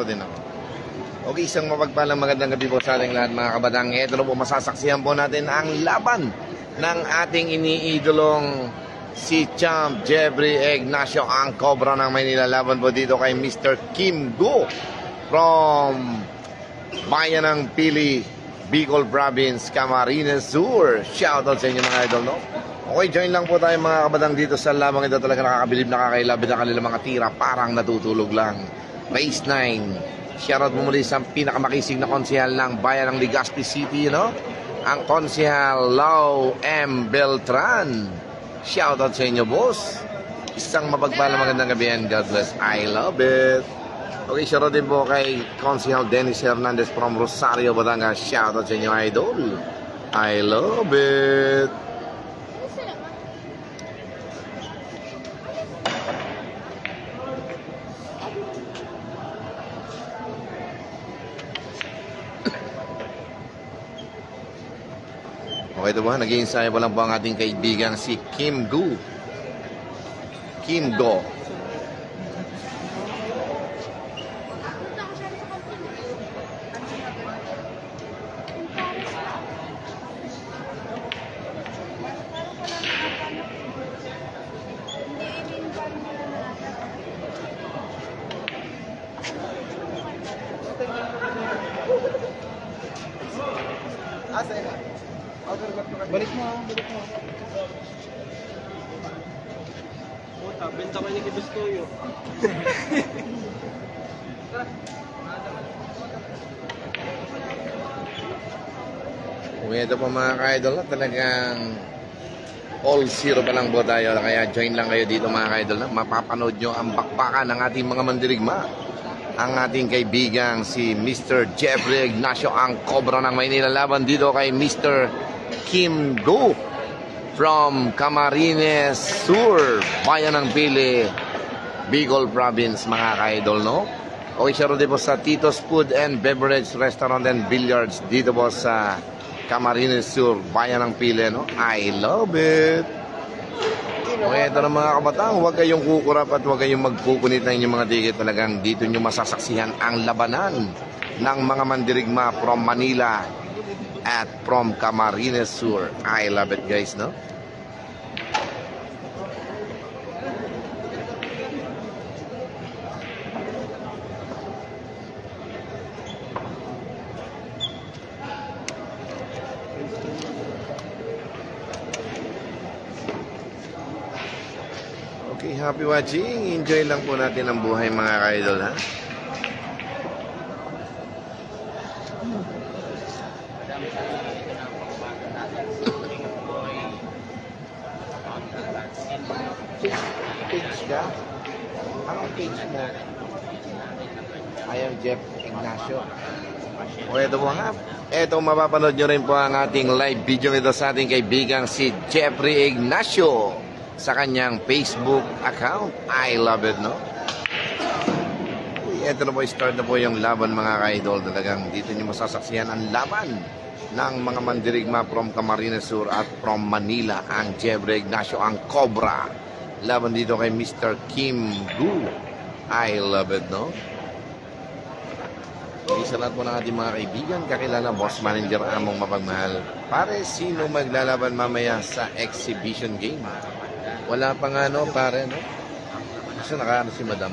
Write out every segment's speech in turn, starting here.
din ako. Okay, isang mapagpalang magandang gabi po sa ating lahat mga kabadang. Ito na po, masasaksihan po natin ang laban ng ating iniidolong si Champ Jeffrey Ignacio, ang Cobra ng Maynila. Laban po dito kay Mr. Kim Gu from Bayan ng Pili, Bicol Province, Camarines Sur. Shoutout sa inyo mga idol, no? Okay, join lang po tayo mga kabadang dito sa lamang ito. Talaga nakakabilib, nakakailabid ang kanilang mga tira. Parang natutulog lang. Race 9. Shoutout mo muli sa pinakamakisig na konsehal ng Bayan ng Legazpi City, no? Ang konsehal Lau M. Beltran. Shoutout sa inyo, boss. Isang mapagpalang magandang gabi and God bless. I love it. Okay, shoutout din po kay konsehal Dennis Hernandez from Rosario, Batangas. Shoutout sa inyo, idol. I love it. Okay, ito ba? Nag-iinsaya pa lang po ang ating kaibigan si Kim Gu. Kim Go. Balik mo, balik mo. Puta, benta ko ni Kibustoyo. Okay, ito po mga ka-idol, talagang all zero pa lang po tayo. Kaya join lang kayo dito mga ka-idol. Mapapanood nyo ang bakbakan ng ating mga mandirigma. Ang ating kaibigang si Mr. Jeffrey Ignacio, ang Cobra ng Maynila. Laban dito kay Mr. Kim Gu from Camarines Sur, Bayan ng Pili, Bicol Province mga ka-idol, no? Okay, share din po sa Tito's Food and Beverage Restaurant and Billiards dito po sa Camarines Sur, Bayan ng Pili, no? I love it. Okay, ito na mga kabataan, huwag kayong kukurap at huwag kayong magpupunit ng inyong mga ticket. Talagang dito nyo masasaksihan ang labanan ng mga mandirigma from Manila at from Camarines Sur. I love it, guys, no? Okay, happy watching. Enjoy lang po natin ang buhay mga ka-idol, ha? Page ka? Anong page mo? I am Jeff Ignacio. O ito po nga. Ito, mapapanood nyo rin po ang ating live video ito sa ating kaibigang si Jeffrey Ignacio sa kanyang Facebook account. I love it, no? Uy, ito na po, start na po yung laban mga ka-idol. Talagang dito nyo masasaksihan ang laban ng mga mandirigma from Camarines Sur at from Manila. Ang Jeffrey Ignacio, ang Cobra. Laban dito kay Mr. Kim Gu. I love it, no? Isa lahat po ng ating mga kaibigan, kakilala, boss manager, among mapagmahal. Pare, sino maglalaban mamaya sa exhibition game? Wala pa nga, no, pare, no? Kasi nakaano si madam.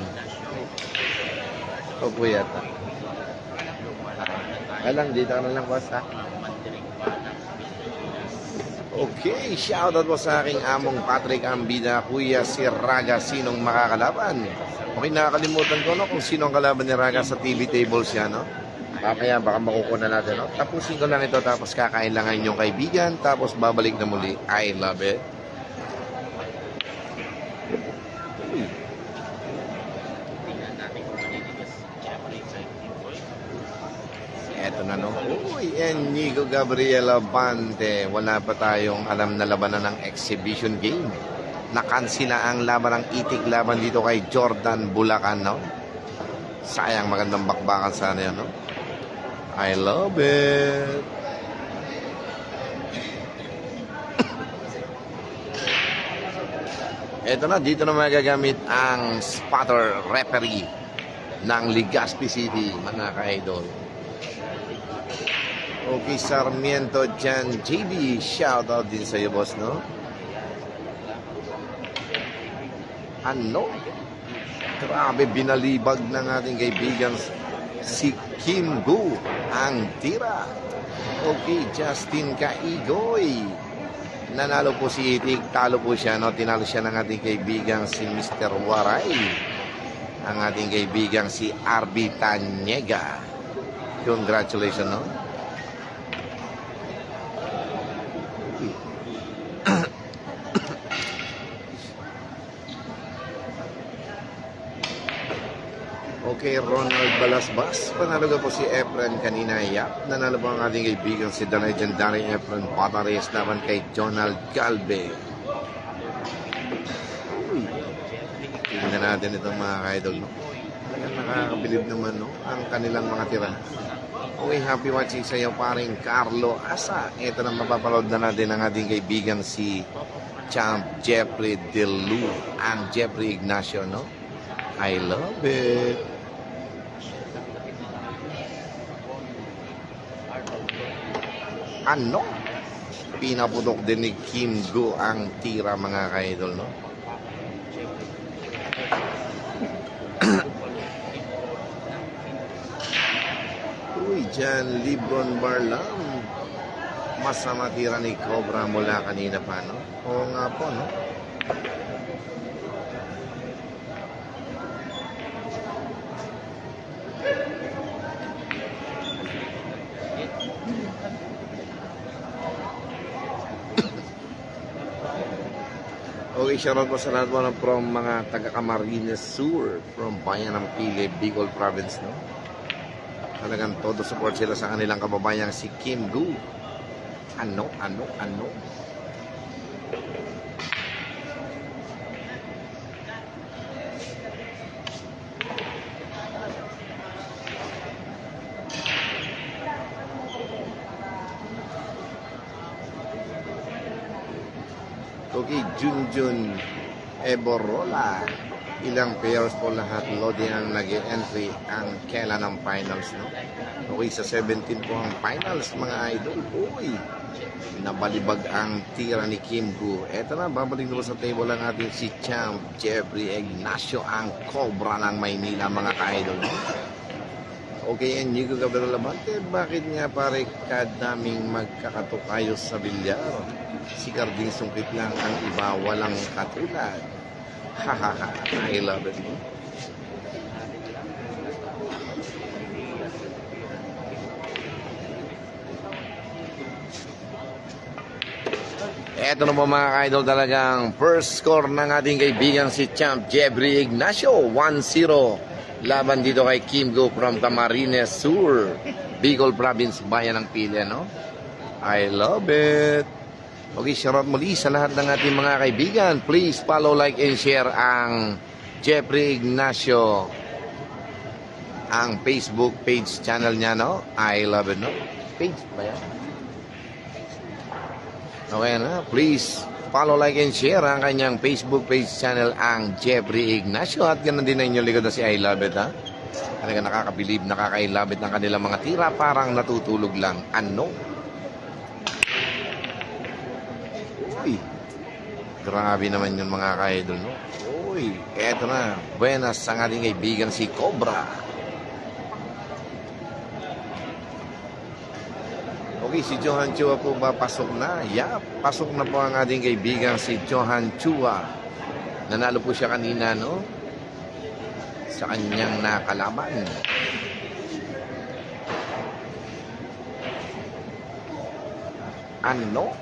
O po yata. Alang, dito ka na lang, boss, ha? Okay, shoutout po sa aking among Patrick Ambida, Kuya si Raga, sinong makakalaban? Okay, nakakalimutan ko, no, kung sino ang kalaban ni Raga sa TV tables yan, no? Kaya baka makukuha natin, no? Tapusin ko lang ito, tapos kakain lang ang inyong kaibigan, tapos babalik na muli. I love it. Eto na, no? Uy, Enigo Gabriel Abante. Wala pa tayong alam na labanan ng exhibition game. Nakansila ang laban ng itik laban dito kay Jordan Bulacan, no? Sayang, magandang bakbakan sana yun, no? I love it. Ito na, dito na magagamit ang spotter referee ng Legazpi City, mga ka-idol. Okay, Sarmiento dyan. JB, shoutout din sa iyo, boss, no? Ano? Grabe, binalibag ng ating kaibigan si Kim Gu ang tira. Okay, Justin Kaigoy. Nanalo po si Itik, talo po siya, no? Tinalo siya ng ating kaibigan si Mr. Waray. Ang ating kaibigan si Arby Tanyega. Congratulations, no? Okay, Ronald Balasbas. Panalo ka po si Efren kanina. Yap. Nanalo po ang ating kaibigan si The Legendary Efren Patares naman kay Jonald Galve. Uy. Tingnan natin itong mga ka-idol, no? Talagang nakakabilib naman, no? Ang kanilang mga tira. Okay, happy watching sa iyo, paring Carlo Asa. Ito na mapapalood na natin ang ating kaibigan si Champ Jeffrey Delu. Ang Jeffrey Ignacio, no? I love it. Ano? Pinaputok din ni Kim Gu ang tira, mga ka-idol, no? Uy, dyan, Libron Barlam. Masama tira ni Cobra mula kanina pa, no? Oo nga po, no? Okay, shoutout po sa lahat po from mga taga Camarines Sur, from Bayan ng Pili, Bicol Province, no? Talagang todo support sila sa kanilang kababayang si Kim Gu. Ano? Okay, Junjun Eborola. Ilang pairs po lahat. Loading ang nag-entry ang kailan ng finals, no? Okay, sa 17 po ang finals, mga idol. Uy, nabalibag ang tira ni Kim Gu. Eto na, babalik na po sa table ang ating si Champ Jeffrey Ignacio, ang Cobra ng Maynila, mga ka-idol, no? Okay, and Nico Gabriel Labante, bakit nga pare kadaming magkakatukayos sa bilyar? Si Carding sungkit lang, ang iba walang katulad. Hahaha, I love it. Eto na po, mga ka-idol, talagang first score ng ating kaibigan si Champ Jeffrey Ignacio, 1-0. Laban dito kay Kim Gu from Camarines Sur, Bicol Province, Bayan ng Pili, no? I love it. Okay, shoutout muli sa lahat ng ating mga kaibigan. Please follow, like, and share ang Jeffrey Ignacio, ang Facebook page channel niya, no? I love it, no? Page ba yan? Okay na, please follow, like, and share ang kanyang Facebook page channel, ang Jeffrey Ignacio. At ganoon din na inyong likod na si I love it, ha? Talaga nakakabilib, nakaka-I-love it ng kanilang mga tira, parang natutulog lang. Ano? Uy, grabe naman yun, mga ka-idol, no? Uy, eto na, buenas ang ating kaibigan si Cobra. Okay, si Johan Chua po ba pasok na? Yeah, pasok na po ang ating kaibigan si Johan Chua. Nanalo po siya kanina, no? Sa kanyang nakalaban. Ano?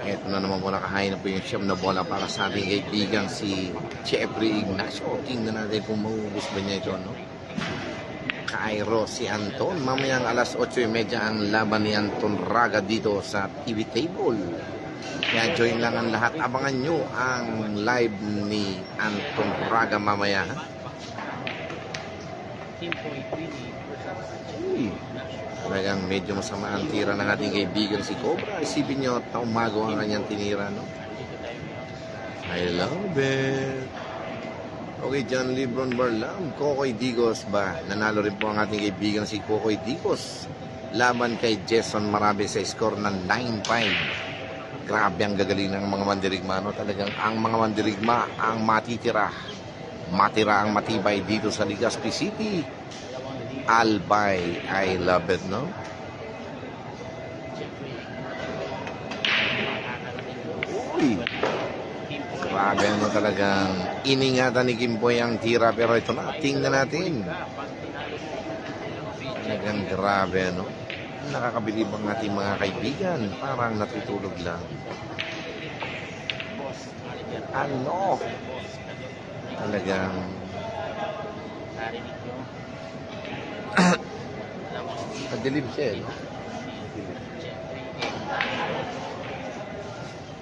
Ito na naman po, nakahain na po yung siyam na bola para sa ating kaibigan si Jeffrey Ignacio. Tingnan natin kung maubos ba niya ito, no? Cairo si Anton. Mamayang alas 8:30 ang laban ni Anton Raga dito sa TV table. Kaya join lang ang lahat. Abangan nyo ang live ni Anton Raga mamaya. Uy, talagang medyo masama ang tira ng ating kaibigan si Cobra. Isipin nyo, taumago ang kanyang tinira, no? I love it. Okay, John Lebron Barlam, Kokoy Digos ba? Nanalo rin po ang ating kaibigan si Kokoy Digos. Laban kay Jason Marabe sa score ng 9-5. Grabe ang gagaling ng mga mandirigma, no? Talagang ang mga mandirigma ang matitira. Matira ang matibay dito sa Legazpi City. Albay, I love it, no? Uy, grabe mo talagang iningatan ni Kimboy ang tira, pero ito na, tingnan natin. Talagang grabe, no? Nakakabilib ang ating mga kaibigan, parang natutulog lang. Ano? Talagang madilim siya, no?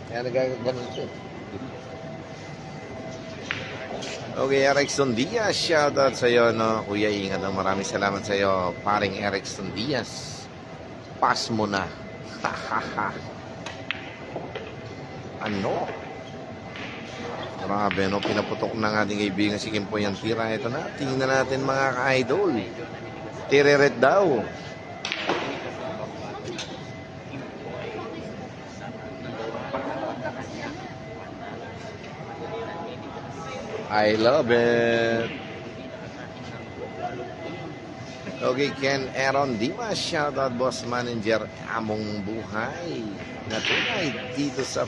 Kaya nagaganon siya. Okay, Erickson Diaz, shoutout sa iyo, no? Kuya, ingat na. Maraming salamat sa iyo, paring Erickson Diaz. Pass mo na. Ano? Grabe, no? Pinaputok ng ating kaibigan si Kimpoy ang tira. Ito na, tingnan natin mga ka-idol. Tireret daw. I love it. Okay, Ken Aaron Dimas, shoutout boss manager Among Buhay. Natunay dito sa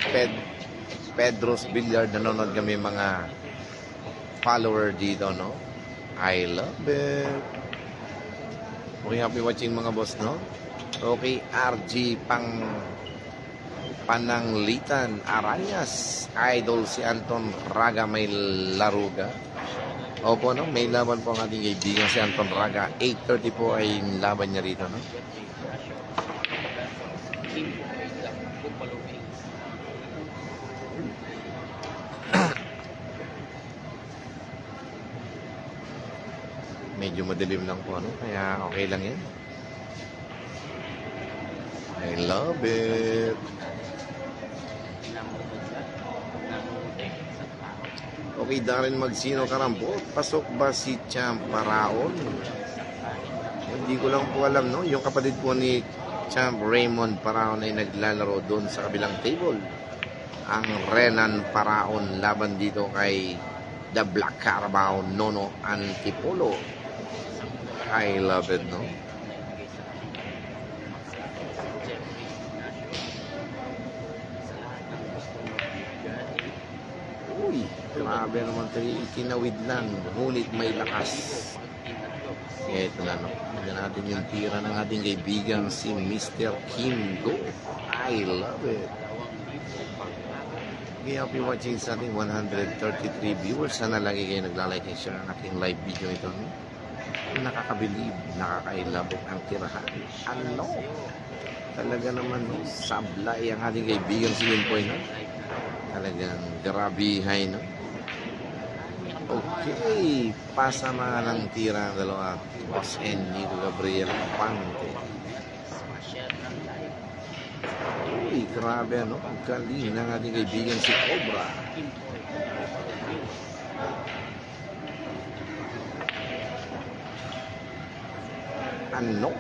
Pedro's Billiard. Nanonood kami mga follower dito, no? I love it. Okay, happy watching mga boss, no? Okay, RG Pananglitan Aranyas, idol si Anton Raga may laruga. Opo, no? May laban po ang ating kaibigan si Anton Raga. 8:30 po ay laban niya rito, no? Medyo madilim lang po, ano? Kaya okay lang yan. I love it. Okay, Darren Magsino Karampot. Pasok ba si Champ Paraon? Hindi ko lang po alam, no? Yung kapatid po ni Champ Raymond Paraon ay naglalaro doon sa kabilang table. Ang Renan Paraon laban dito kay The Black Carabao Nono Antipolo. I love it, no? Uy, grabe naman tayo. Itinawid lang, ngunit may lakas. Kaya ito na, no? Tignan natin yung tira ng ating kaibigan si Mr. Kim Go. I love it. Okay, happy watching sa ating 133 viewers. Sana lagi kayo naglalike and share ang ating live video ito, no? Nakakabilib, nakakailabot ang tirahan. Ano? Talaga naman, no? Sablay ang ating kaibigan si Kimpoy, no? Talagang grabihay, no? Okay, pasama ng tira ng dalawa. Boss and Nico Gabriel Pante. Uy, grabe, no? Ang galing ng ating kaibigan si Cobra. Ano?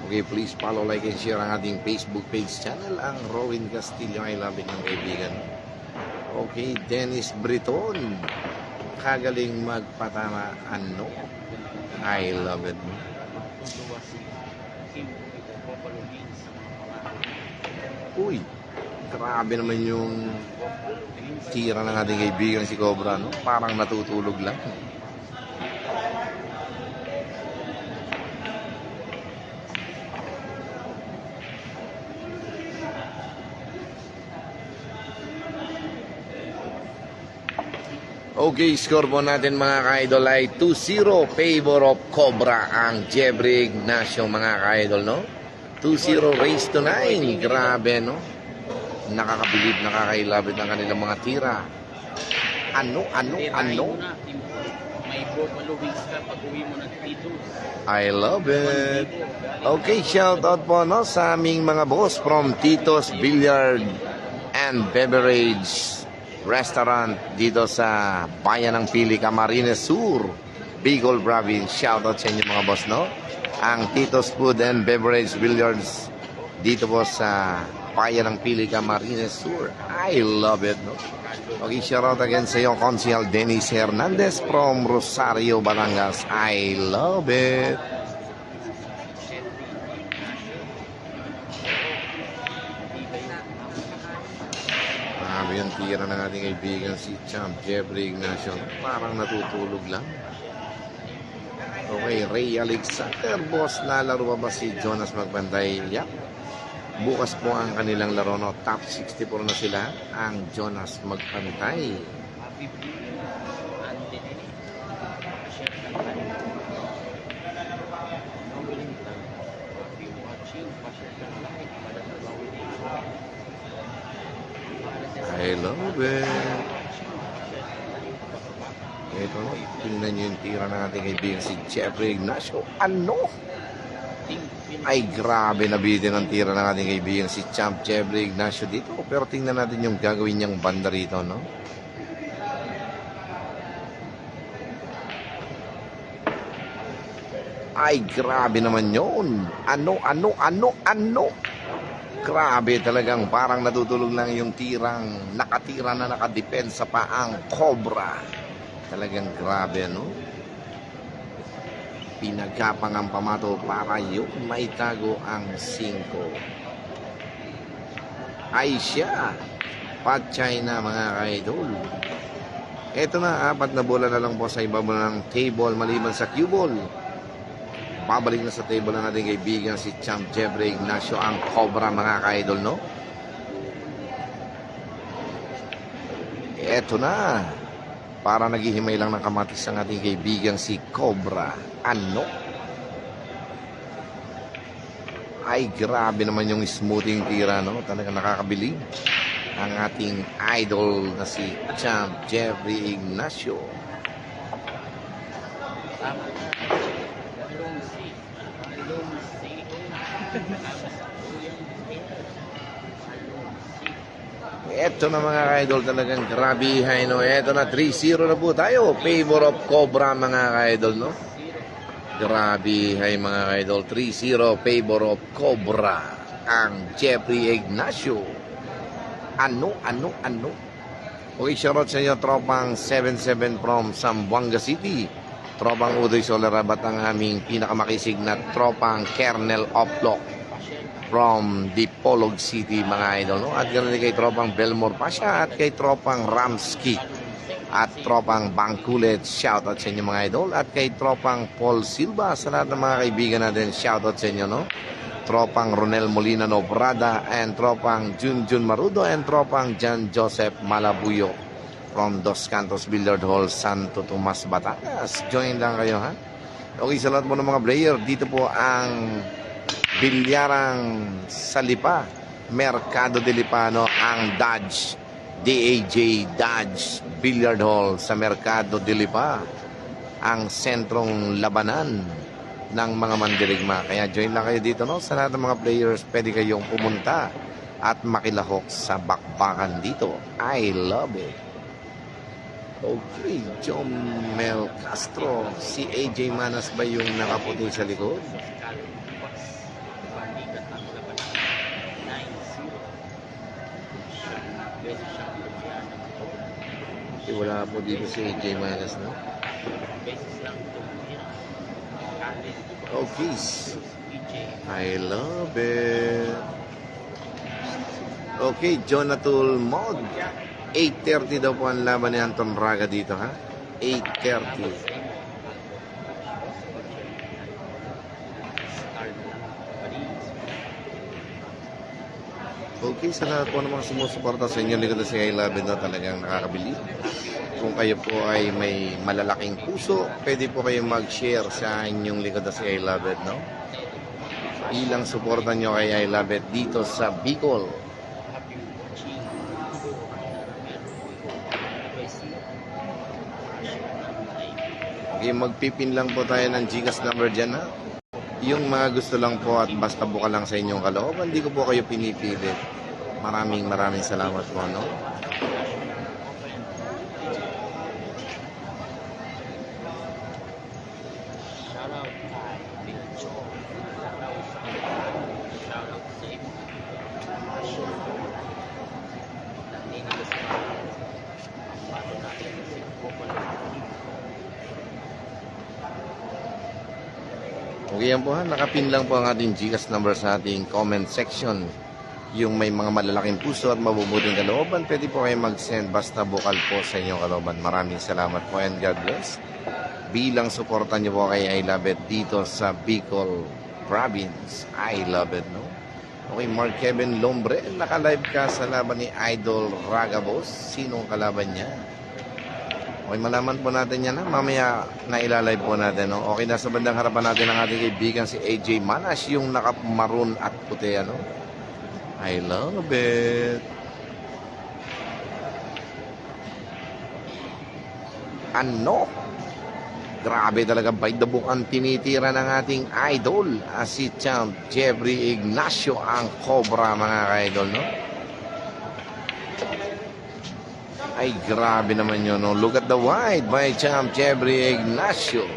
Okay, please follow, like, and share ang ating Facebook page channel, ang Rowan Castillo. I love it ng kaibigan. Okay, Dennis Briton. Kagaling magpatama. Ano? I love it. Uy, grabe naman yung tira ng ating kaibigan si Cobra, no? Parang natutulog lang. Okay, score po natin mga ka-idol ay 2-0 favor of Cobra ang Jeffrey Ignacio mga ka-idol, no? 2-0 race to 9. Grabe, no? Nakakabilib, nakakailabit ang kanilang mga tira. Ano? May buffalo wings ka pag uwi mo ng dito. I love it. Okay, shout out po no sa aming mga boss from Tito's Billiard and Beverage Restaurant dito sa Bayan ng Pili, Camarines Sur, Bicol Province. Shout out sa inyo mga boss, no? Ang Tito's Food and Beverage Billiards dito po sa Bayan ng Pili, Camarines Sur. I love it, no? Okay, shout out again sa iyo, Consial Dennis Hernandez from Rosario, Batangas. I love it. Grabe yung tira ng ating kaibigan si Champ Jeffrey Ignacio. Parang natutulog lang. Okay, Ray Alexander, boss, lalaro ba si Jonas Magbantay? Yep. Bukas po ang kanilang laro, no? Top 64 na sila, ang Jonas Magpantay. I love it. Ito, no? Tingnan nyo yung tira ng ating kaibigan si Jeffrey Ignacio. Ano? Ay, grabe, nabitin ang tira ng ating kaibigan si Champ Jeffrey Ignacio dito. Pero tingnan natin yung gagawin niyang banda rito, no? Ay, grabe naman yun. Ano? Grabe talagang parang natutulog lang yung tirang nakatira na nakadepensa pa ang Cobra. Talagang grabe, no? Pinagkapang ang pamato para yung maitago ang 5. Ay siya, Patchay na mga ka-idol. Ito na, 4 na bola na lang po sa ibabaw ng table maliban sa cue ball. Babalik na sa table ng ating kaibigan si Champ Jeffrey Ignacio, ang Cobra mga ka-idol, no? Ito na, para naghihimay lang ng kamatis ang ating kaibigan si Cobra. Ano? Ay, grabe naman yung smoothing tira, no? Talagang nakakabilib ang ating idol na si Champ Jeffrey Ignacio. Eto na mga ka-idol, talagang grabe, no? Eto na, 3-0 na po tayo. Favor of Cobra mga ka-idol, no? Grabe, mga ka-idol. 3-0, favor of Cobra. Ang Jeffrey Ignacio. Ano? Okay, shoutout sa inyo, tropang 77 from Zamboanga City. Tropang Udoy Solarabat, ang aming pinakamakisig na tropang Kernel Oplok from Dipolog City mga idol, no? At ganoon din kay tropang Belmore Pasha at kay tropang Ramsky at tropang Bangkulet, shoutout sa inyo mga idol. At kay tropang Paul Silva, sa lahat ng mga kaibigan natin, shoutout sa inyo, no? Tropang Ronel Molina Nobrada and tropang Junjun Marudo and tropang John Joseph Malabuyo from Dos Cantos Billiard Hall, Santo Tomas, Batangas. Join lang kayo, ha? Okay, sa lahat mo ng mga player, dito po ang Bilyarang sa Lipa, Mercado de Lipano, ang Dodge, DAJ Dodge Billiard Hall sa Mercado de Lipa, ang sentrong labanan ng mga mandirigma. Kaya join lang kayo dito, no? Sa lahat ng mga players, pwede kayong pumunta at makilahok sa bakbakan dito. I love it. Okay, John Mel Castro. Si AJ Manas ba yung nakaputi sa likod? Wala po dito si AJ Manas, no? Okay. I love it. Okay, Jonatul Mod. 8:30 daw po ang laban ni Anton Raga dito, ha? 8:30. Okay, sa lahat po ng mga sumusuporta sa inyo, likod na si I Love It, no? Talagang nakakabilib kung kayo po ay may malalaking puso, pwede po kayo mag-share sa inyong likod na si I Love It, no? Ilang suportan nyo kay I Love It dito sa Bicol. Happy watching. Okay, magpipin lang po tayo ng Gcash number dyan, ha? Yung mga gusto lang po at basta buka lang sa inyong kalooban, hindi ko po kayo pinipilit. Maraming salamat po, no? Shoutout kay Big Joe. Shoutout sa Shoutout sa iyo. Nandito sa ang bato natin si Bopol. Okay yan po, ha? Nakapin lang po ang ating Gcash number sa ating comment section. Yung may mga malalaking puso at mabubuting kalooban, pwede po kayo mag-send basta bukal po sa inyong kalooban. Maraming salamat po and God bless. Bilang suportan niyo po kay I Love It dito sa Bicol Province. I Love It, no? Okay, Mark Kevin Lombre, naka-live ka sa laban ni Idol Ragabos. Sinong kalaban niya? Okay, malaman po natin yan, ha? Mamaya na ilalive po natin, no? Okay, nasa bandang harapan natin ang ating kaibigan si AJ Manas, yung naka-maroon at puti, ano? I love it. Ano? Grabe talaga, by the book ang tinitira ng ating idol. Si Champ Jeffrey Ignacio ang Cobra, mga ka-idol, no? Ay, grabe naman yun, no? Look at the white by Champ Jeffrey Ignacio.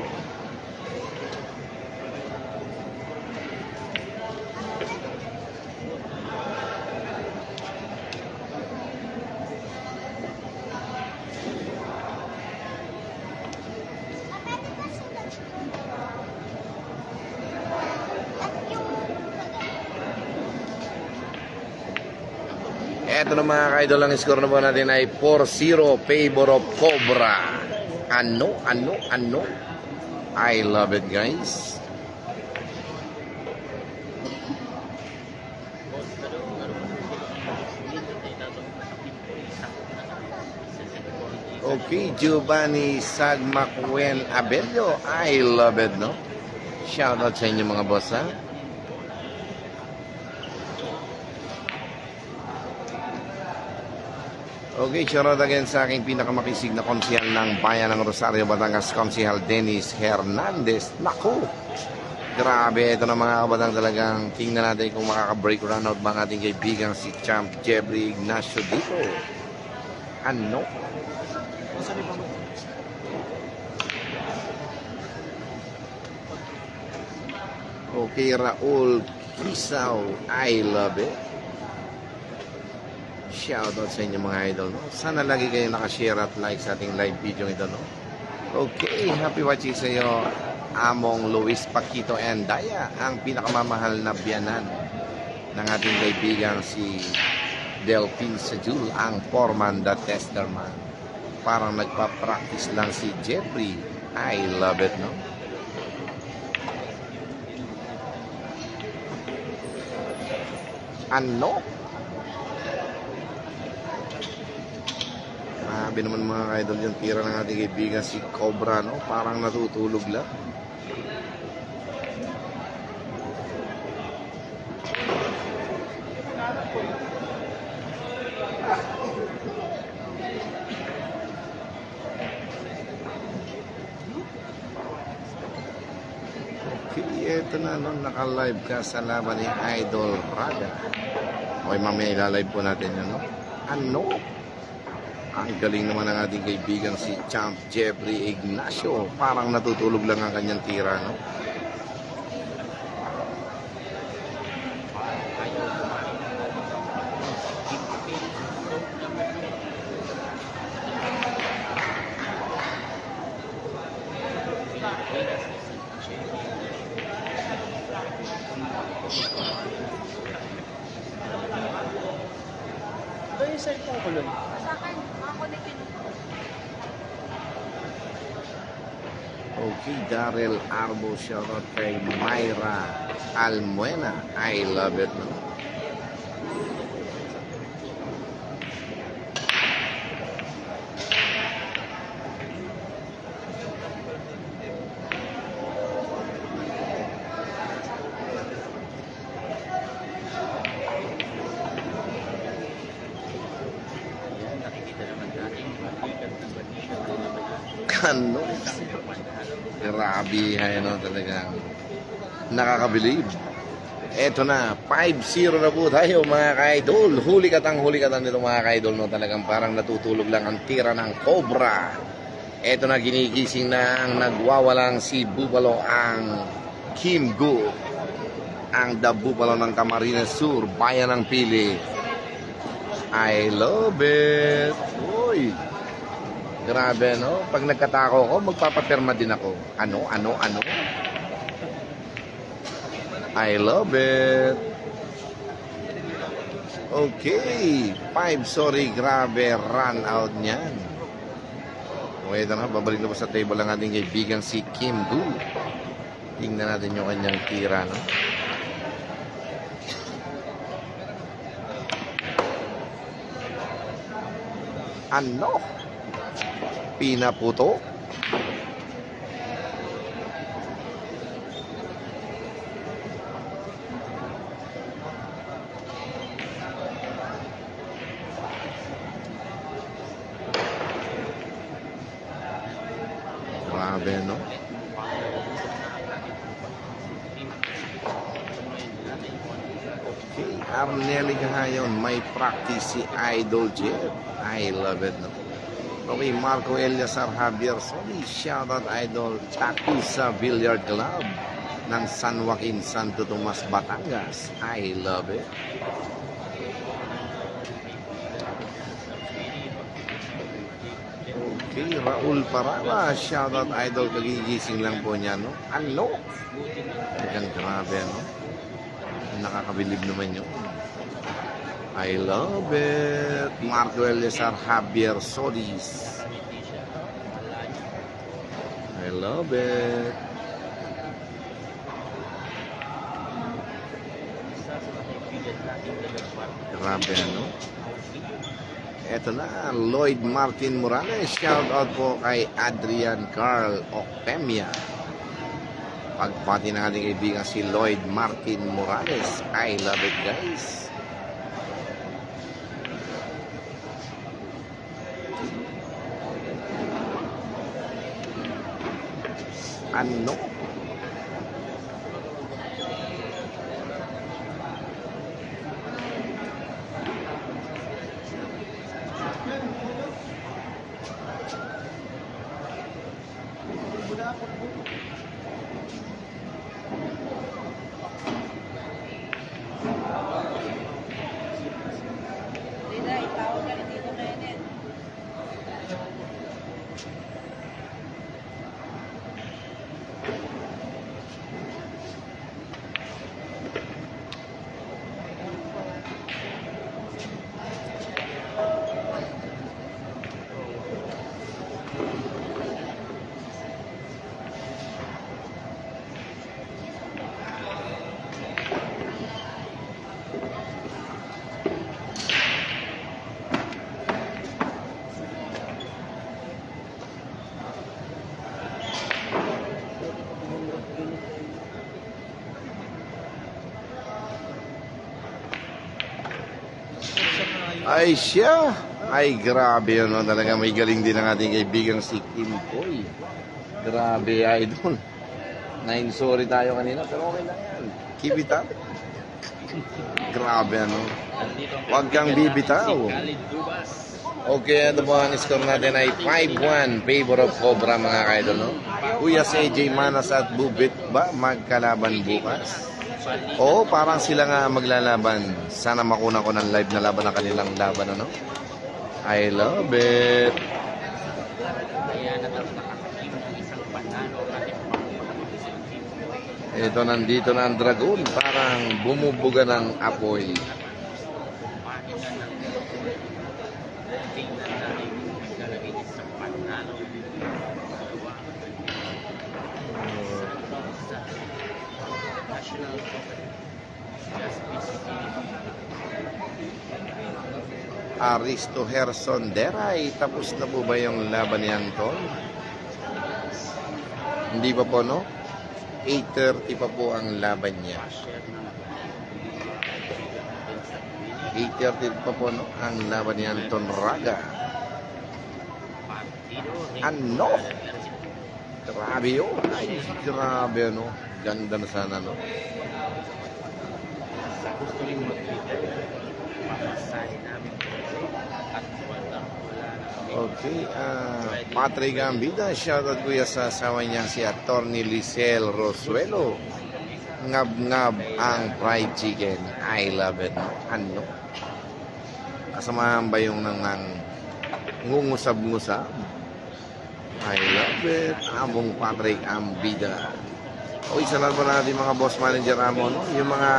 Eto na mga ka-idol, ang score na po natin ay 4-0 favor of Cobra. Ano? I love it, guys. Okay, Giovanni Sagmacuen Abello. I love it, no? Shoutout sa inyo mga boss, ha? Okay, shoutout again sa aking pinakamakisig na konsihal ng Bayan ng Rosario, Batangas, Konsihal Dennis Hernandez. Naku! Grabe, ito na mga kabatang talagang tingnan natin kung makaka-break runout ba ang ating kaibigan si Champ Jeffrey Ignacio dito. Ano? Okay, Raul Kisaw, I love it. Shoutout sa inyo mga idol, no? Sana lagi kayo nakashare at like sa ating live video ito, no? Okay, happy watching sa iyo, Among Luis Paquito and Daya, ang pinakamamahal na biyanan ng ating kaibigan si Delphine Sajul, ang foreman, the testerman. Parang nagpa-practice lang si Jeffrey. I love it, no? Ano? Grabe naman mga idol yung tira ng ating kaibigan si Cobra, no? Parang natutulog lang. Okay, eto na, no? Naka-live ka sa laban ni Idol Raga. Okay, mamaya ilalive po natin yun, no? Ano? Ang galing naman ng ating kaibigan si Champ Jeffrey Ignacio. Parang natutulog lang ang kanyang tira, no? Ito yung cellphone ko lang. Okay, Daryl Arbo, shoutout kay Myra Almuena. I love it, no? Ano? Grabe, no? Talagang nakakabilib. Eto na, 5-0 na po tayo mga ka-idol. Huli katang nito mga ka-idol, no? Talagang parang natutulog lang ang tira ng Cobra. Eto na, ginigising na ang nagwawalang si Bupalo ang Kim Gu. Ang The Bupalo ng Camarines Sur, bayan ng Pili. I love it. Uy. Grabe, no? Pag nagkatako ko, magpapapirma din ako. Ano? I love it. Okay. 5, sorry. Grabe. Run out niyan. Okay, ito na. Babalik na po sa table ang ating kaibigan si Kim Gu. Tingnan natin yung kanyang tira, no? Ano? Pinaputo? Grabe, no? Okay, Arnelli Gahayon, may practice si Idol Jeff. I love it, no? Okay, Marco Eliasar Javier, sorry, shoutout Idol Taku sa Billiard Club ng San Joaquin, Santo Tomas, Batangas. I love it. Okay, Raul Parala, shoutout Idol, kagigising lang po niya, no? Ano? Talagang grabe, no? Nakakabilib naman yun. I love it. Marco Eliasar Javier Solis. I love it. Grabe, no? Eto na, Lloyd Martin Morales. Shout out po kay Adrian Carl Octemia. Pagpati ng ating kaibigan si Lloyd Martin Morales. I love it, guys. Ano? Ay siya. Ay grabe yun, no? Talaga may galing din ang ating kaibigang si Kim Koy. Grabe, idol. 9 sorry tayo kanina pero okay lang yan. Keep it up. Grabe, ano. Huwag kang bibitaw. Okay, ito po ang score natin ay 5-1 favor of Cobra mga kaidol, no? Kuya si AJ Manas at Bubit ba magkalaban bukas? Oo, parang sila nga maglalaban. Sana makuna ko ng live na laban ng kanilang laban, ano? I love it. Ito, nandito na ang dragon. Parang bumubuga ng apoy. Aristo Herson Deray, tapos na po ba yung laban ni Anton? Hindi pa po, no? 8:30 pa po ang laban niya. 8:30 pa po, no? Ang laban ni Anton Raga. Ano? Grabe yun. Ay, grabe, no? Ganda na sana, no? Sa gusto rin mag-Twitter, papasahin namin po at wala na kami. Okay, Patrick Gambida, shoutout kuya sa asawa niya si Atty. Lisel Rosuelo. Ngab-ngab ang fried chicken. I love it. Ano? Kasamahan ba yung nang ngungusab-ngusab? I love it. Among Patrick Gambida. O isa lang po natin mga boss manager amo, no? Yung mga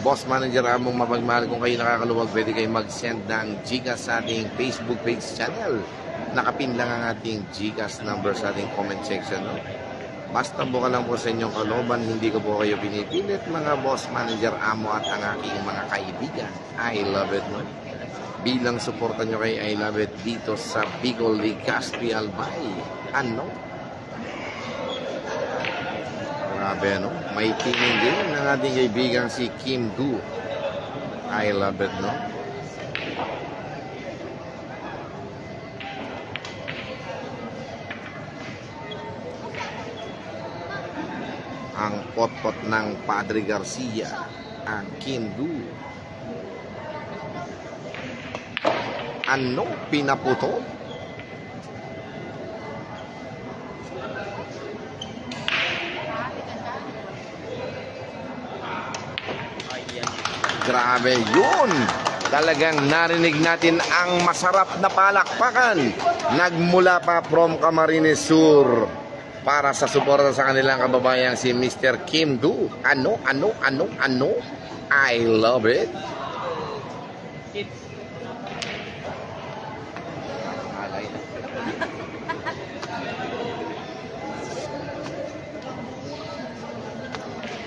boss manager among mapagmahal, kung kayo nakakaluwag, pwede kayo mag-send ng Gcash sa ating Facebook page channel. Nakapin lang ang ating Gcash number sa ating comment section, no? Basta buka lang po sa inyong kalooban, hindi ko po kayo pinipilit, mga boss manager amo at ang aking mga kaibigan. I love it, no? Bilang suporta nyo kay I love it dito sa Bicol Legazpi Albay. Ano? Grabe, no? May teaming din ng ating kaibigan si Kim Du. I love it, no? Ang pot-pot ng Padre Garcia, ang Kim Du. Ano? Pinaputo? Grabe yun! Talagang narinig natin ang masarap na palakpakan. Nagmula pa from Camarines Sur para sa suporta sa kanilang kababayang si Mr. Kim Du. Ano? I love it.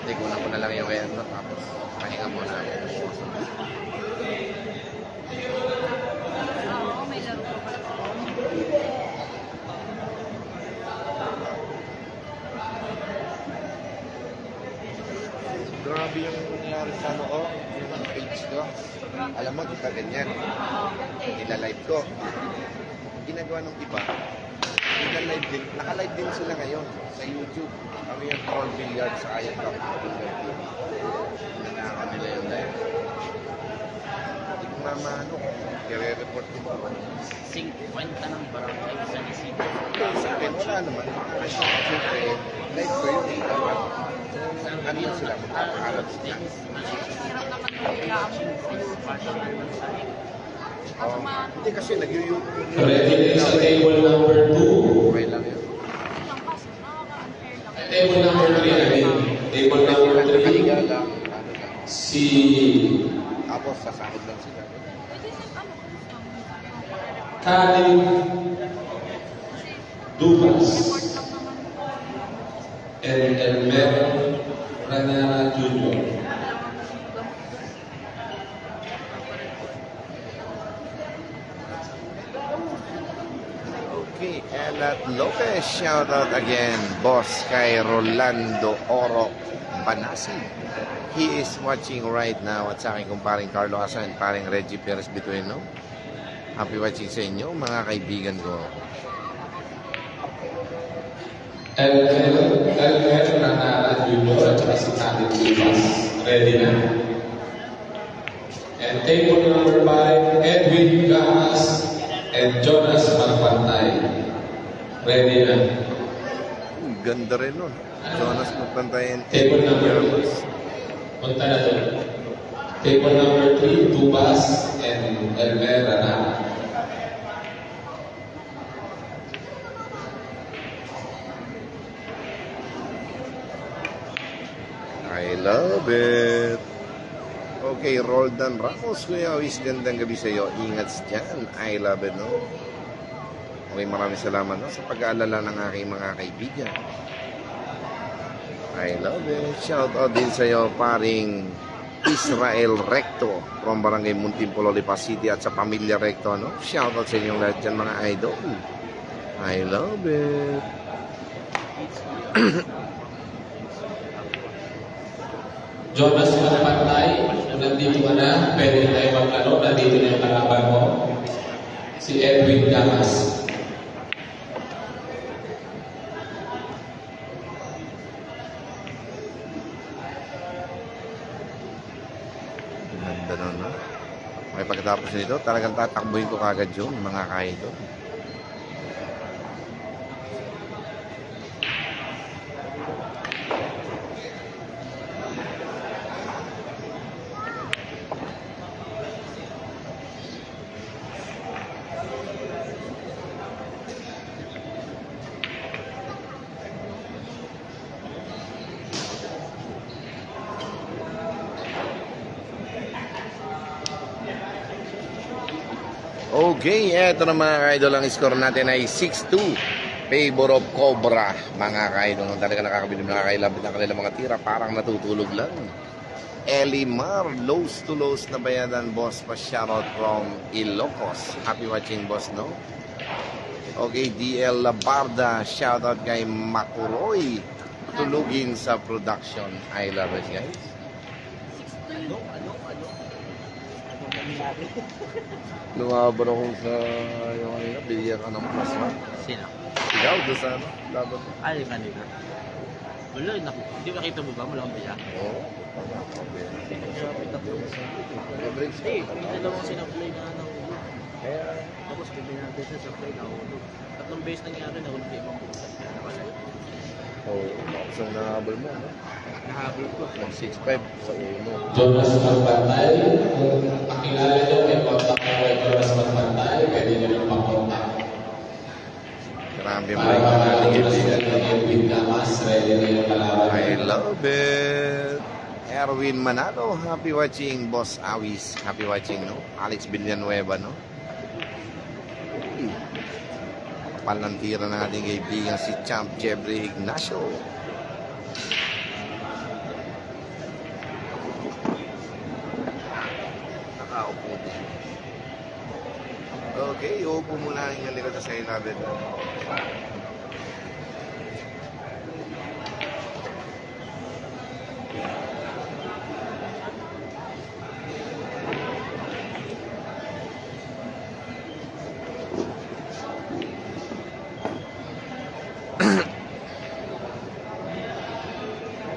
Tignan ko na lang yung kaya, no? Tapos pahinga muna ako. Oo, may laro ko pala. Grabe yung nangyari sa ano ko, yung page ko. Alam mo, kita ganyan. Nila-live ko. Ginagawa ng iba, naka-live din. Naka-live din sila ngayon sa YouTube. Kami yung Paul Billiard sa Ayat Cup. Nanaka nila yung live. Hindi ko mamano. Kaya-report ko ba? 50 ng barangay sa Isipo. Sa akin, wala naman. Kasi siyempre, live ko yun. Ano yun sila? Magpapakalap sila. Hirap naman yung ilaan Hindi kasi nag-YouTube. Ready sa table number 2. Okay lang yun. Table number 3, I mean. Table number 3. Nakaliga lang. Ano lang. Si Tapos sasahod lang sila. Kanin Dumas and Elmer Ranara Jr. Okay, Elat Lopez, shout out again, boss kay Rolando Oro Banasi. He is watching right now at sa akin kumparing Carlo Asa and paring Reggie Perez Bitueno. Happy watching sa inyo, mga kaibigan ko. Elmer Ranara Jr. at saka si Kanin Dumas. Ready na. And table number 5, Edwin Gamas and Jonas Magpantay. Ready na. Ganda rin nun. Jonas magpantayin. Table number 2. Punta na doon. Table number 3, Tubas and Elmer Ranara. I love it. Okay, Roldan Ramos, Kuya Awis, gandang gabi sa iyo. Ingat dyan. I love it, no? Okay, maraming salamat, no? Sa pag-aalala ng aking mga kaibigan. I love it. Shout out din sa iyo, paring Israel Recto from Barangay Muntinpulo, Lipa City at sa Pamilya Recto, no? Shout out sa inyong lahat dyan, mga idol. I love it. Jonas Magpantay, nandito ka na, pwede tayo maglaro, nandito na yung kalaban mo. Si Edwin Gamas. Ganda nun, no? Okay, pagkatapos nito, talagang tatakbuhin ko kagad yun, mga ka-idol. Okay, eto na mga ka-idol, ang score natin ay 6-2. Favor of Cobra, mga ka-idol. Talaga nakakabilib, nakakailabit ang kanilang mga tira, parang natutulog lang. Elimar, lows to lows na bayadan, boss. Pa-shoutout from Ilocos. Happy watching, boss, no? Okay, DL Labarda, shoutout kay Makuroy. Tulugin sa production. I love it, guys. Lumaban ako sa yung kanina, bigyan ka ng plus one. Sino? Ikaw, doon sa ano, laban mo. Ay, kanina. Wala, hindi makita mo ba? Wala kang biya? Oo. Hindi, may dalawang sinaplay na nahulog. Kaya, Tapos bigyan natin sa supply na nahulog. Tatlong beses nangyari nahulog yung ibang bukas. Kaya nawala. oo, sa nahabol mo, no? Nahabol ko. Mag 6-5 sa uno. Jonas Magpantay, kung makilala nyo, may contact mo kay Jonas Magpantay, pwede nyo lang makontak. Grabe mo Para yung makalagot kanalig na sila kaibigan. ng Edwin Damas, ready na yung kalaban. I love it. Erwin Manalo, happy watching. Boss Awis, happy watching, no? Alex Villanueva, no? Kapal ng tira ng ating kaibigan si Champ Jeffrey Ignacio. Nakaupo din. Okay, uupo muna yung likod sa ilabit.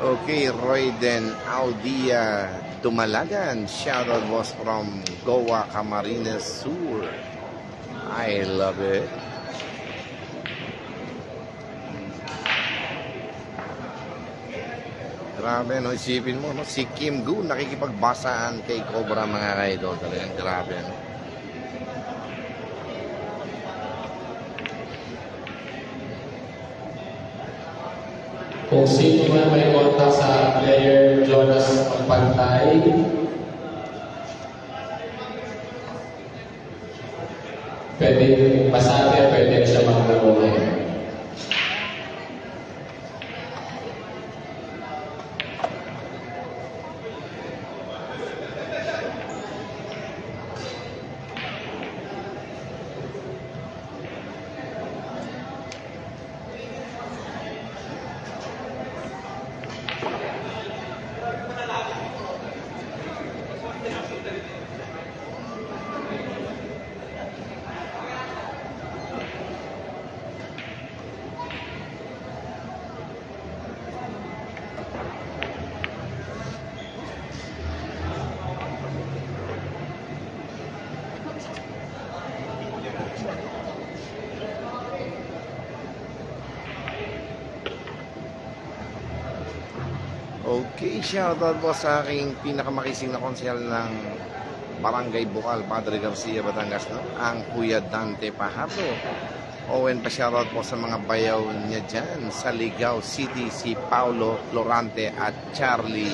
Okay, Royden Audia Dumalagan. Shoutout was from Goa, Camarines Sur. I love it. Grabe, no? Isipin mo, no? Si Kim Gu nakikipagbasaan kay Cobra, mga ka-idol. Talagang grabe, no? Kung sino man may contact sa player Jonas Magpantay, pwede masabi, pwede siya maglaro ngayon. Okay, shoutout po sa aking pinakamakising na konsehal ng Barangay Bukal, Padre Garcia, Batangas, no? Ang Kuya Dante Pajardo. Owen pa shoutout po sa mga bayaw niya dyan sa Ligao City, si Paulo Florante at Charlie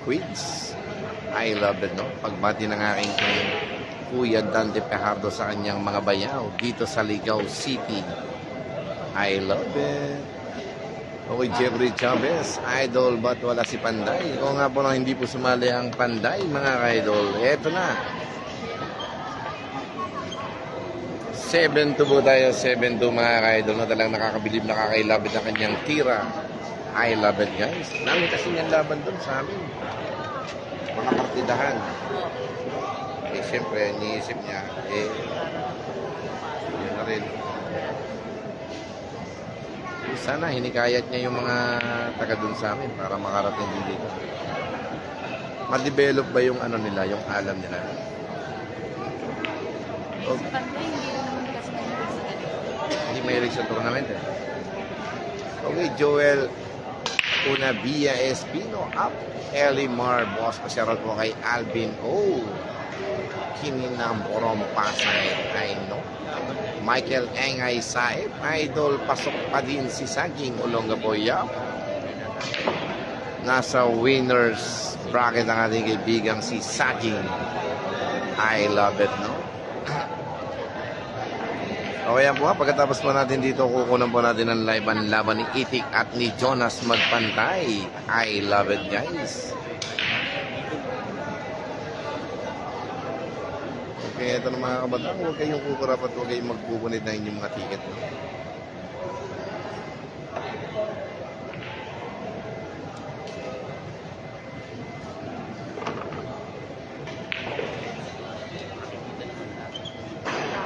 Quids. I love it, no? Pagbati ng aking Kuya Dante Pajardo sa kanyang mga bayaw dito sa Ligao City. I love it. Okay, Jeffrey Chavez, idol, ba't wala si Panday? O nga po na hindi po sumali ang Panday, mga ka-idol. Eto na. 7-2 po tayo, 7-2 mga ka-idol. Na talagang nakakabilib, nakakailabit ang kanyang tira. I love it, guys. Namin kasi niyang laban doon sa amin. Mga partidahan. Eh, siyempre, niisip niya, yun na rin. Sana hinikayat niya yung mga taga dun sa amin para makarating din dito. Ma-develop ba yung ano nila, yung alam nila? Sa kanila, hindi rin naman kasi mahilig sa ganito. Hindi mahilig sa tournament eh. Okay, Joel Unabia Espino up. Elimar Boss Pasyaral po kay Alvin O. Kininam Orom Pasay ay no. Michael Engay Saib. Idol pasok pa din si Saging Olonga Boya. Nasa winners bracket ang ating kaibigang si Saging. I love it, no? O yan po, pagkatapos po natin dito, kukunan po natin ang live ang laban ni Itik at ni Jonas Magpantay. I love it, guys. Okay, ito na mga kabatang, huwag kayong kukurap at huwag kayong magpupunit na inyong mga ticket. No?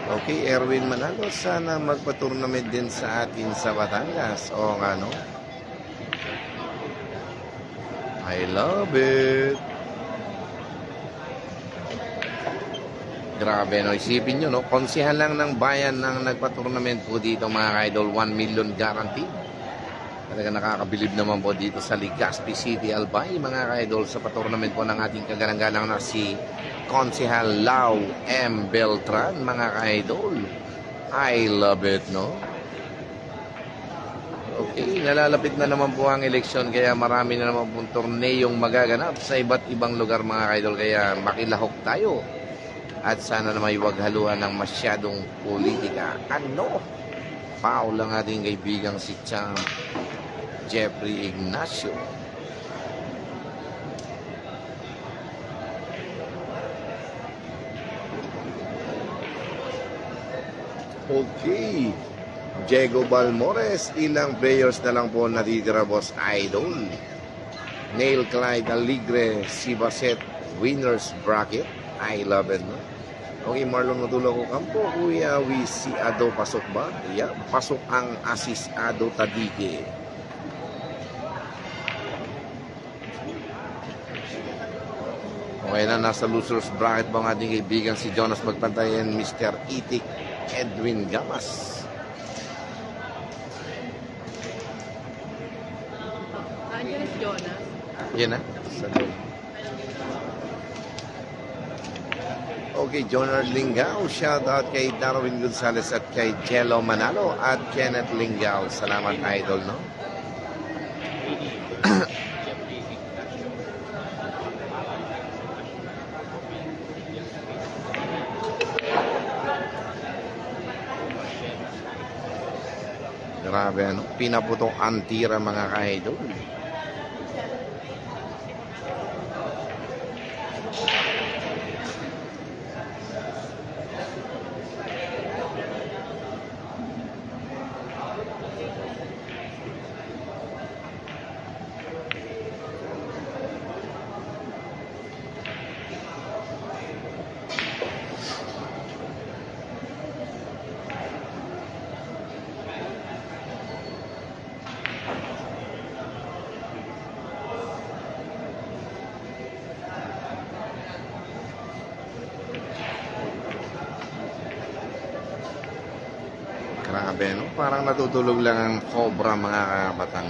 Okay, Erwin Manalo, sana magpa-tournament din sa atin sa Batangas. O nga, no? I love it. Grabe, no? Isipin nyo, no? Konsihan lang ng bayan ng nagpa-tournament po dito, mga idol. 1 million guaranteed. Talaga nakakabilib naman po dito sa Legazpi City, Albay, mga idol, sa pa-tournament po ng ating kagalang-galang na si Konsehal Lau M. Beltran, mga ka-idol. I love it, no? Okay, nalalapit na naman po ang eleksyon, kaya marami na naman pong torneyong magaganap sa iba't ibang lugar, mga ka-idol. Kaya makilahok tayo. At sana na may waghaluan ng masyadong politika. Ano? Paul ang ating kaibigang si Champ Jeffrey Ignacio. Okay. Diego Balmores, ilang players na lang po natitira, boss idol. Neil Clyde Aligre, Sibaset, winners bracket. I love it, no? Okay, Marlon Matulog ko kampo. Kuya, si Ado, pasok ba? Yeah, pasok ang Asis Ado Tadige. Okay na, nasa losers bracket ba ang ating kaibigan si Jonas Magpantay and Mr. Itik Edwin Gamas. Andiyan si Jonas. Yan na. Okay, Jonar Lingao. Shout out kay Darwin Gonzalez at kay Jello Manalo at Kenneth Lingao. Salamat, idol, no? Grabe, ano? Pinaputong ang tira, mga ka-idol. Grabe, no? Parang natutulog lang ang cobra, mga kabatang.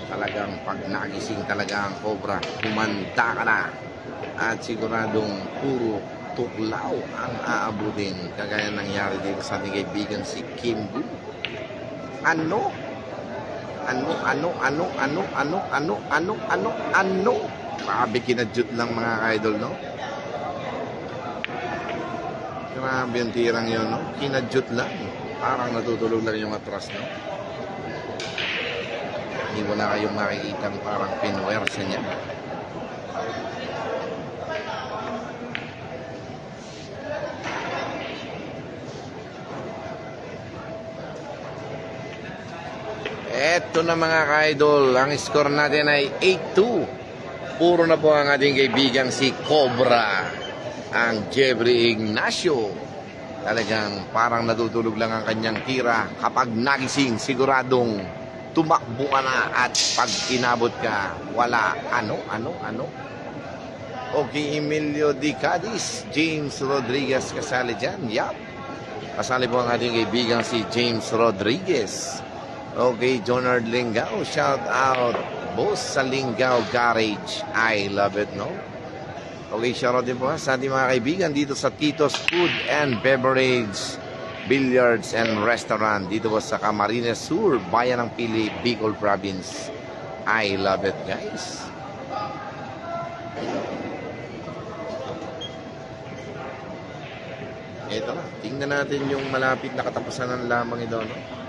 Talagang pag nagising talaga ang cobra, humanda ka na. At siguradong puro tuklaw ang aabutin. Kagaya nangyari dito sa ating kaibigan si Kim Bu. Ano? Ano? Grabe, kinadyot lang, mga idol, no? Grabe yung tirang yun, no? Kinadyot lang. Parang natutulog lang yung atras, no? Hindi mo na kayong makikita parang pinwersa niya. Eto na, mga ka-idol. Ang score natin ay 8-2. Puro na po ang ating kaibigang si Cobra. Ang Jeffrey Ignacio. Talagang parang natutulog lang ang kanyang tira. Kapag nagising, siguradong tumakbo ka na at pag inabot ka, wala. Ano? Okay, Emilio Di Cadiz, James Rodriguez kasali dyan. Yup. Kasali po ang ating kaibigan si James Rodriguez. Okay, Jonard Lingao, shout out. Boss sa Lingao Garage. I love it, no? Okay, shout out din po sa ating mga kaibigan dito sa Tito's Food and Beverage, Billiards and Restaurant. Dito po sa Camarines Sur, Bayan ng Pili, Bicol Province. I love it, guys. Ito na, tingnan natin yung malapit na katapusan ng lamang ito, no?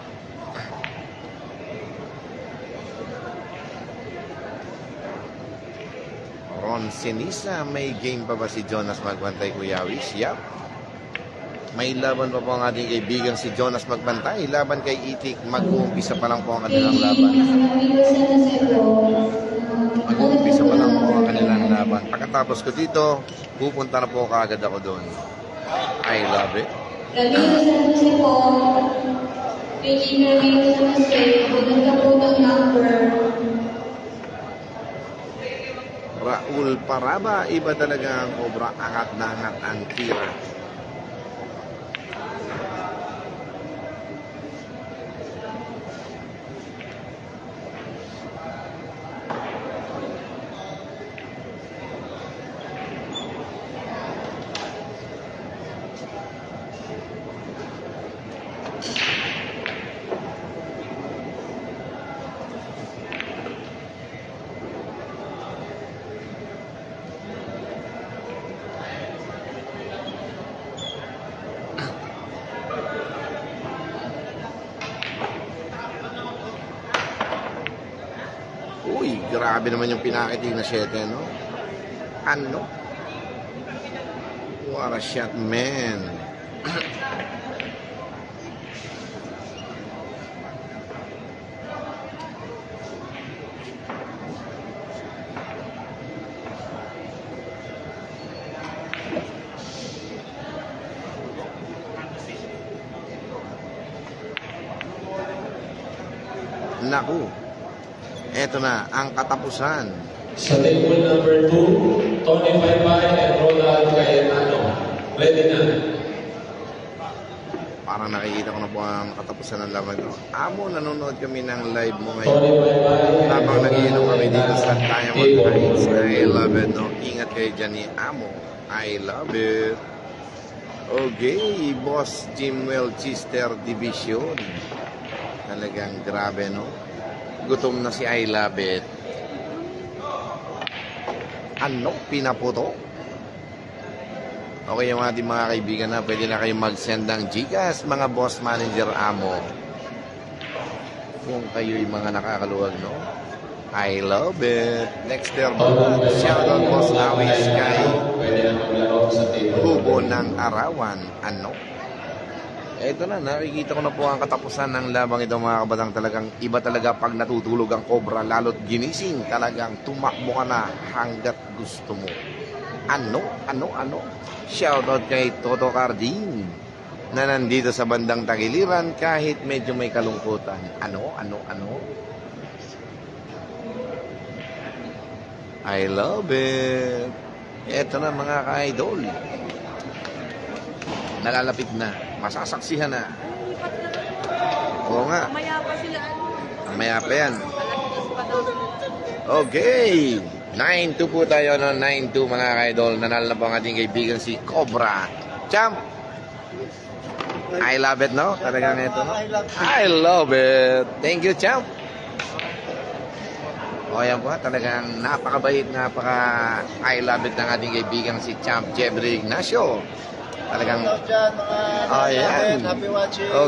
Ron Sinisa, may game pa ba si Jonas Magbantay, Kuya Wish? Yup. May laban pa po ang ating kaibigan si Jonas Magbantay. Laban kay Itik, mag-uumpisa pa lang po ang kanilang laban. Mag-uumpisa pa lang po ang kanilang laban. Pagkatapos ko dito, pupunta na po kaagad ako doon. I love it. Ramiro Santos po. Paging Ramiro Santos maganda po ng number. Raul Paraba, iba talaga ang Cobra, angat na angat ang tira. Uy, grabe naman yung pinakiting na 7, no? Ano? What a shot, man. Naku. Eto na, ang katapusan. Sa table number 2, Tony Paybay and Ronald Cayetano. Ready na. Parang nakikita ko na po ang katapusan ng laban ko. Amo, nanonood kami ng live mo ngayon. Tony Paybay. Habang nagiinom kami dito sa Diamond Heights. I love it, no? Ingat kayo dyan ni Amo. I love it. Okay, Boss Jimwell Chister Division. Talagang grabe, no? Gutom na si I love it. Ano? Pinaputo? Okay yung ating mga kaibigan na pwede na kayong mag-send ng Gcash, mga boss manager Amo. Kung kayo'y mga nakakaluwag, no? I love it. Dexter Bulat. Shoutout Boss Awis kay Pwede na maglaro sa table. Hubo ng Arawan. Ano? Ito na, nakikita ko na po ang katapusan ng labang ito mga kabatang. Talagang iba talaga pag natutulog ang Cobra, lalo't ginising, talagang tumakbo ka na hanggat gusto mo. Ano? Shoutout kay Toto Cardin na nandito sa bandang tagiliran kahit medyo may kalungkutan. Ano? I love it. Ito na mga ka-idol. Nalalapit na. Masasaksihan na. Oo nga. Mamaya pa sila. Mamaya pa yan. Alas pa daw. Okay. 9-2 po tayo, no? 9-2 mga ka-idol. Nanalo na po ang ating kaibigan si Cobra. Champ! I love it, no? Talagang ito, no? I love it. Thank you, Champ. O yan po, talagang napakabait, I love it ng ating kaibigan si Champ Jeffrey Ignacio. Talagang, ayan.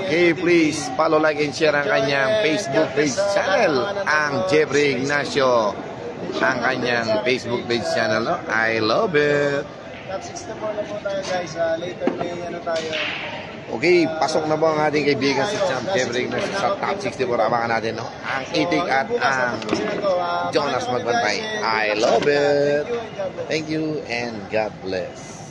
Okay, please follow, like, and share ang kanyang Facebook page channel, ang Jeffrey Ignacio. Ang kanyang Facebook page channel, no? I love it. Top 64 na po tayo guys. Later may tayo. Okay, pasok na po ang ating kaibigan si Champ Jeffrey Ignacio sa top 64. Abangan natin, no? Ang Itik at ang Jonas Magbantay. I love it. Thank you and God bless.